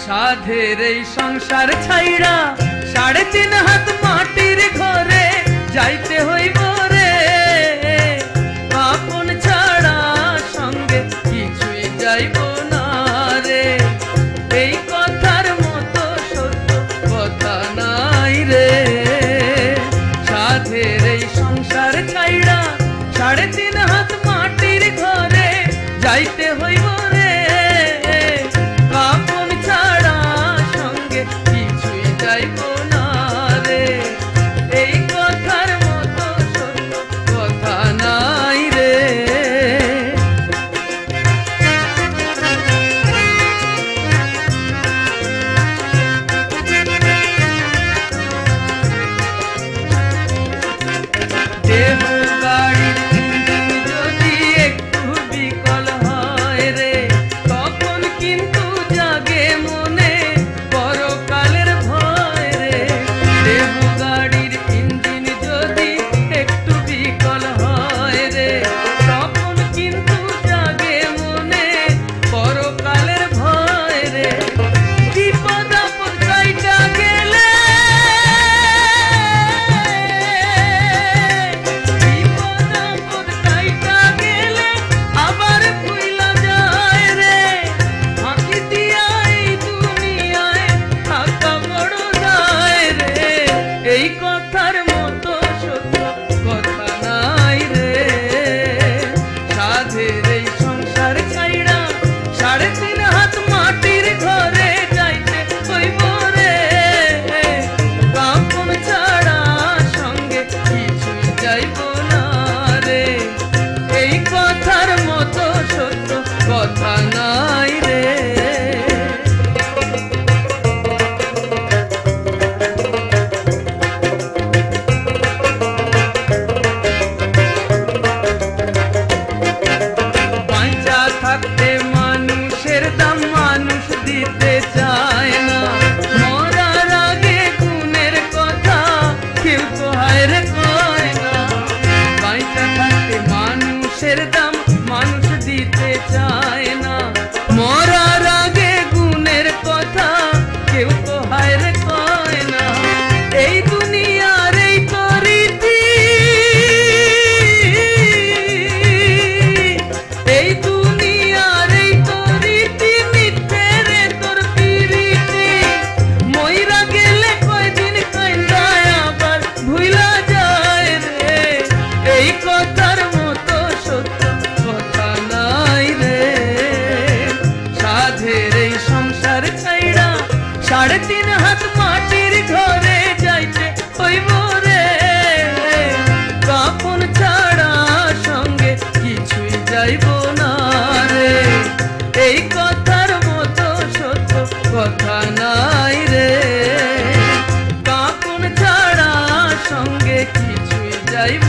সাধের এই সংসার ছাইড়া 3.5 হাত মাটির ঘরে যাইতে হইব রে, আপন ছাড়া সঙ্গে কিছুই যাইব না রে। এই কথার মতো সত্য কথা নাই রে। সাধের এই সংসার ছাইড়া 3.5 হাত মাটির ঘরে যাইতে হইব রে, আপন ছাড়া সঙ্গে কিছুই যাইব না রে। এই কথার মতো সত্য কথা নাই রে। দেহ গাড়ির ইঞ্জিন যদি একটু বিকল হয় রে, তখন কিন্তু জাগে মনে পরকালের ভয় রে। দেহ গাড়ির ইঞ্জিন যদি একটু বিকল হয় রে, তখন কিন্তু জাগে মনে পরকালের ভয় রে। বিপদ আপদ কাইটা গেলে, বিপদ আপদ কাইটা গেলে আবার ভুইলা যায় রে। ফাঁকি দিয়া এই দুনিয়ায় থাকা বড় যায় রে। এই কথার মতো সত্য কথা নাই রে। সাধের এই সংসার ছাইড়া 3.5 হাত মাটির ঘরে যাইতে হইব রে, কাপন ছাড়া সঙ্গে কিছুই যাইব না রে। এই কথার মতো সত্য কথা নাই রে। বাঁচা থাকতে মানুষের দাম মানুষ দিতে চায় না, মরার আগে গুণের কথা কেউ তো হায়রে কয় না। বাঁচা থাকতে মানুষের দাম মানুষ দিতে চায় না, মরার আগে গুণের কথা কেউ তো হায়রে কয় না। এই দুনিয়ার এই তো রীতি, এই দুনিয়ার এই তো রীতি, মিথ্যে রে তোর পিরিতি। মইরা গেলে কয়দিন কাইন্দায় আবার ভুইলা যায় রে। এই কথার মতো সত্য কথা নাই রে। সাধের এই সংসার ছাইড়া 3.5 হাত মাটির ঘরে যাইতে হইব রে, কাপন ছাড়া সঙ্গে কিছুই যাইব না রে। এই কথার মতো সত্য কথা নাই রে। কাপন ছাড়া সঙ্গে কিছুই যাইব